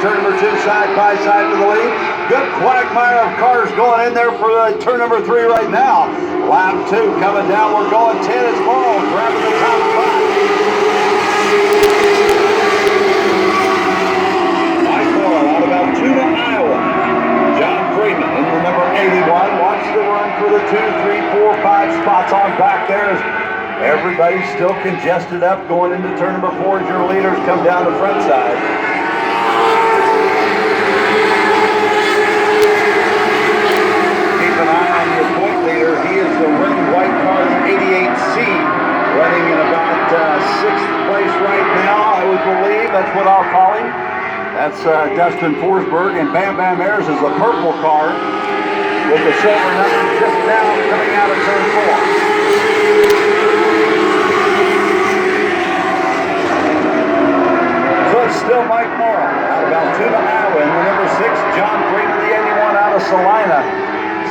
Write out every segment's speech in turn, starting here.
turn number 2, side by side to the lead. Good quagmire of cars going in there for turn number 3 right now. Lap 2 coming down. We're going 10. It's Morrow grabbing the top spot. Mike Morrow out of Altoona, Iowa. John Freeman in the number 81. Watch the run for the 2, 3, 4, 5 spots on back there. Everybody's still congested up going into turn number 4 as your leaders come down the front side. Keep an eye on your point leader. He is the red and white car, the 88C, running in about 6th place right now, I would believe. That's what I'll call him. That's Dustin Forsberg, and Bam Bam Ayers is the purple car with the silver number just now coming out of turn 4. Still Mike Morrow out of Altoona, Iowa, and the number 6, John Freeman, the 81 out of Salina.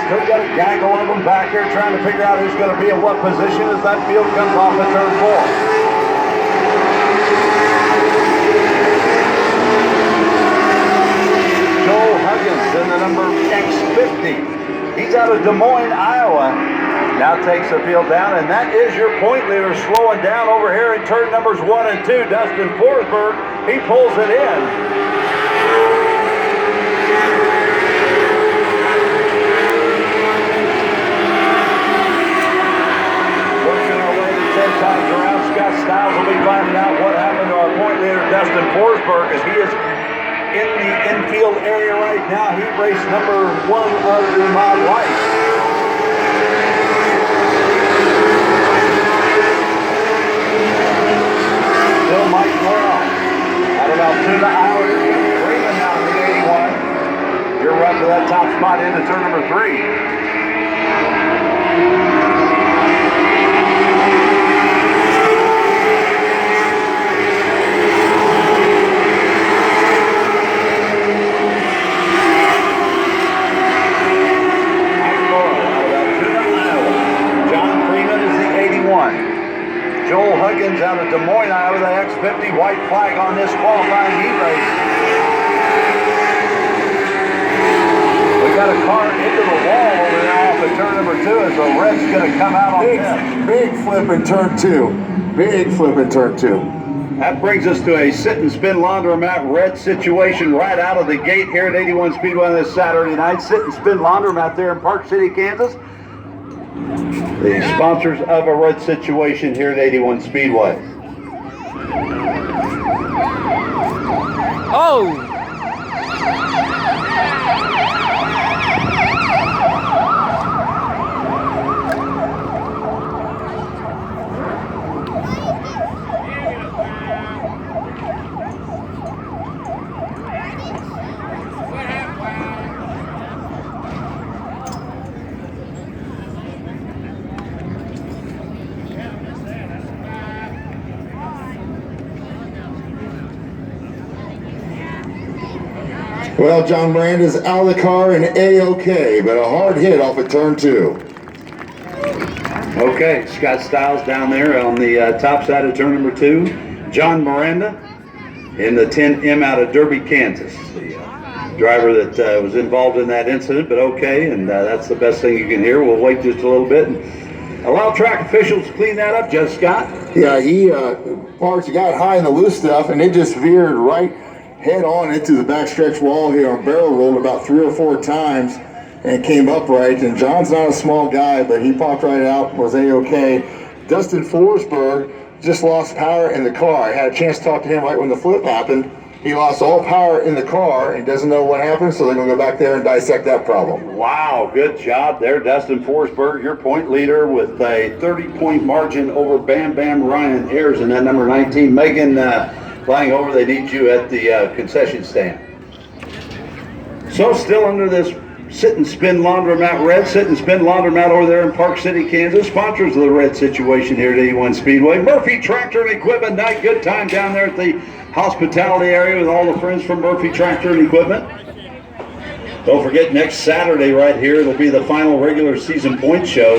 Still got a gaggle of them back here trying to figure out who's going to be in what position as that field comes off at turn 4. Joel Huggins in the number X50. He's out of Des Moines, Iowa. Now takes the field down, and that is your point leader slowing down over here in turn numbers 1 and 2. Dustin Forsberg, he pulls it in. Working our way to 10 times around. Scott Stiles will be finding out what happened to our point leader, Dustin Forsberg, as he is in the infield area right now. He raced number 1 of the Mod Light. Still Mike Morrow out of Altoona, Iowa. Freeman now in the 81. You're right to that top spot into turn number 3. Mike Morrow out of Altoona, Iowa. John Freeman is the 81. Joel Huggins out of Des Moines, Iowa, the X50, white flag on this qualifying heat race. We got a car into the wall over now off of turn number 2 as the red's going to come out on this. Big flip in turn 2. Big flip in turn 2. That brings us to a sit and spin laundromat red situation right out of the gate here at 81 Speedway on this Saturday night. Sit and spin laundromat there in Park City, Kansas. The sponsors of a red situation here at 81 Speedway. Oh! Well, John Miranda's out of the car and A-OK, but a hard hit off of turn 2. Okay, Scott Stiles down there on the top side of turn number 2. John Miranda in the 10M out of Derby, Kansas. The driver that was involved in that incident, but okay, and that's the best thing you can hear. We'll wait just a little bit and allow track officials to clean that up, Judge Scott. Yeah, he parked, got high in the loose stuff, and it just veered right head on into the backstretch wall here on barrel rolled about 3 or 4 times and came upright. And John's not a small guy, but he popped right out, was A-OK. Dustin Forsberg just lost power in the car. I had a chance to talk to him right when the flip happened. He lost all power in the car and doesn't know what happened, so they're going to go back there and dissect that problem. Wow, good job there, Dustin Forsberg, your point leader with a 30-point margin over Bam Bam Ryan Ayers in that number 19. Megan flying over, they need you at the concession stand. So still under this sit and spin laundromat red, sit and spin laundromat over there in Park City, Kansas. Sponsors of the red situation here at 81 Speedway. Murphy Tractor and Equipment Night. Good time down there at the hospitality area with all the friends from Murphy Tractor and Equipment. Don't forget, next Saturday right here, it'll be the final regular season point show.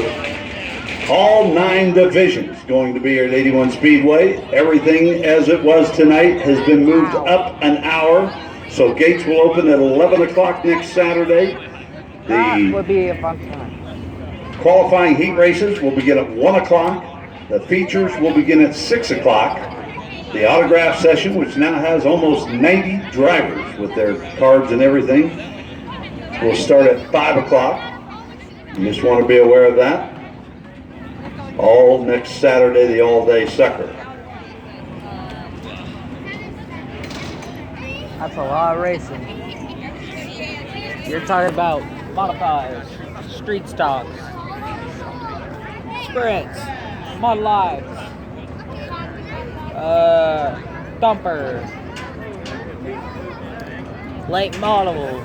All 9 divisions going to be here at 81 Speedway. Everything as it was tonight has been moved up an hour. So gates will open at 11 o'clock next Saturday. That The would be a fun time. qualifying heat races will begin at 1 o'clock. The features will begin at 6 o'clock. The autograph session, which now has almost 90 drivers with their cards and everything, will start at 5 o'clock. You just want to be aware of that. All next Saturday, the all-day sucker. That's a lot of racing. You're talking about modifieds, street stocks, sprints, mod lives, thumper, late models.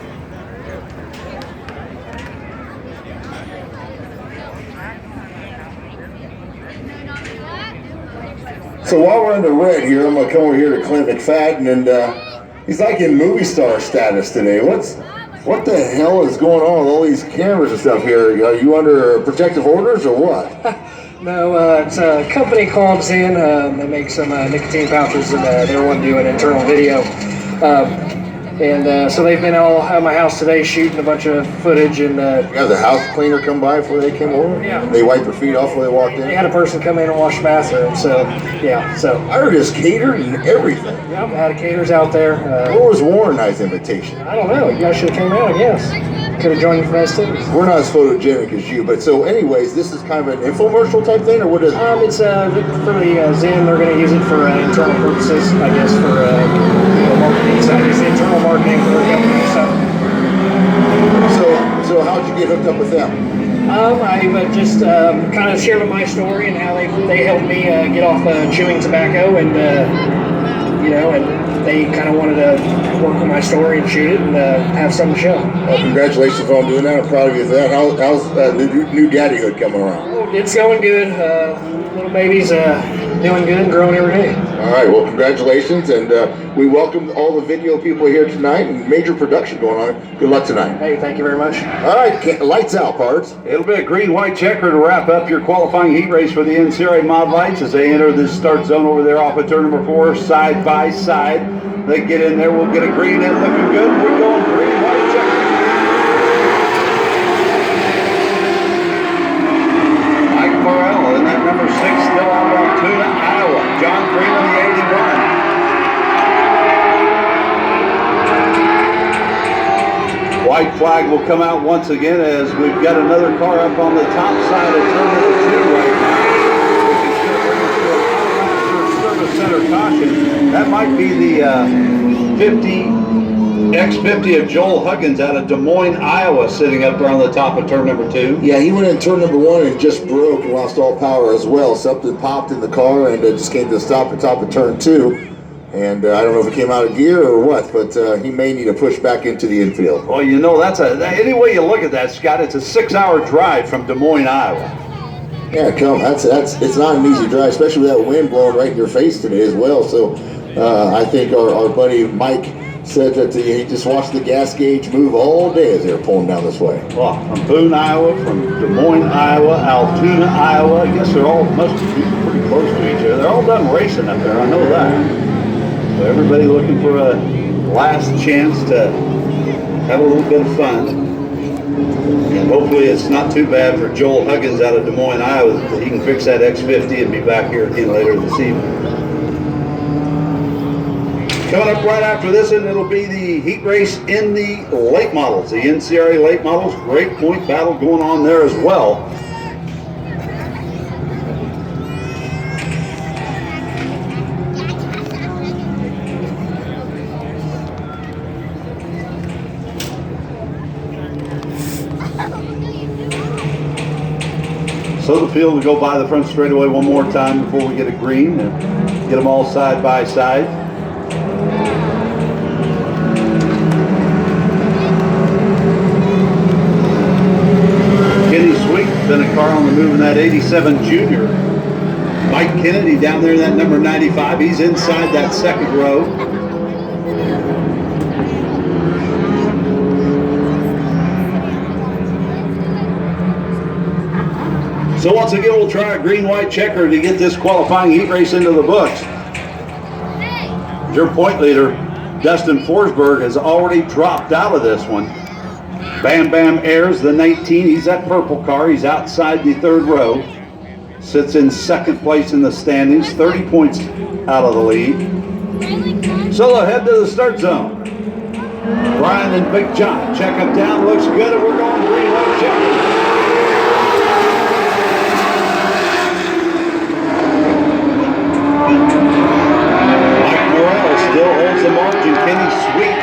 So while we're in the red here, I'm gonna come over here to Clint McFadden, and he's like in movie star status today. What the hell is going on with all these cameras and stuff here? Are you under protective orders or what? No, it's a company called Zen. They make some nicotine pouches, and they're one doing internal video. So they've been all at my house today shooting a bunch of footage. And You had the house cleaner come by before they came over? Yeah. They wiped their feet off before they walked they in? had a person come in and wash the bathroom. So, yeah. So, I heard it's catered and everything. yeah, I had a caterers out there. Where was Warren Knight's invitation? I don't know. You guys should have came out, I guess. Could have joined the festivities. We're not as photogenic as you, but so anyways, this is kind of an infomercial type thing, or what is it? It's for the Zen. They're going to use it for internal purposes, I guess, for marketing. So it's the internal marketing for the company. So how'd you get hooked up with them? I just kind of shared my story and how they helped me get off chewing tobacco, and and they kind of wanted to work on my story and shoot it and have something to show. Well, congratulations on doing that. I'm proud of you for that. How's the new daddyhood coming around? Oh, it's going good. Little baby's doing good and growing every day. All right, well, congratulations, and we welcome all the video people here tonight, and major production going on. Good luck tonight. Hey, thank you very much. All right, lights out, Parts. It'll be a green-white checker to wrap up your qualifying heat race for the Ncra Mod Lights as they enter this start zone over there off of turn number 4, side by side. They get in there, we'll get a green in, looking good. We're going green-white checker. Mike Morrell in that number 6, still out of Altoona, Iowa. John Freeman, the 81. White flag will come out once again as we've got another car up on the top side of turn number 2 right now. Service center caution. That might be the X50 of Joel Huggins out of Des Moines, Iowa, sitting up there on the top of turn number 2. Yeah, he went in turn number 1 and just broke and lost all power as well. Something popped in the car and it just came to a stop at top of turn 2. And I don't know if it came out of gear or what, but he may need to push back into the infield. Well, you know, any way you look at that, Scott, it's a 6-hour drive from Des Moines, Iowa. Yeah, it's not an easy drive, especially with that wind blowing right in your face today as well. So I think our buddy Mike said that he just watched the gas gauge move all day as they were pulling down this way. Well, from Boone, Iowa, from Des Moines, Iowa, Altoona, Iowa. I guess they're all must be pretty close to each other. They're all done racing up there, I know that. So everybody looking for a last chance to have a little bit of fun. And hopefully it's not too bad for Joel Huggins out of Des Moines, Iowa, that he can fix that X50 and be back here again later this evening. Coming up right after this, and it'll be the heat race in the late models, the Ncra late models. Great point battle going on there as well. So the field will go by the front straightaway one more time before we get a green and get them all side by side. Kenny Sweet, been a car on the move in that 87 Junior. Mike Kennedy down there in that number 95. He's inside that second row. So once again, we'll try a green-white checker to get this qualifying heat race into the books. Your point leader, Dustin Forsberg has already dropped out of this one. Bam Bam Ayers, the 19. He's that purple car. He's outside the third row. Sits in second place in the standings. 30 points out of the lead. So they'll head to the start zone. Brian and Big John check him down. Looks good, and we're going green. Let's check. Still holds the margin. Kenny Sweet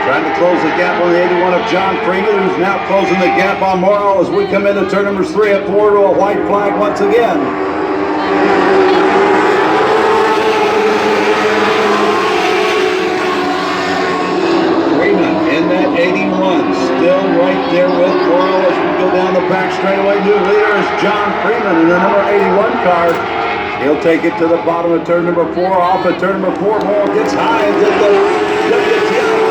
trying to close the gap on the 81 of John Freeman, who's now closing the gap on Morrow as we come into turn number 3 at 4 to a white flag once again. Freeman in that 81, still right there with Morrow as we go down the back straightaway. New leader is John Freeman in the number 81 car. He'll take it to the bottom of turn number 4. Off at turn number 4, Morrow gets high and did the WTI.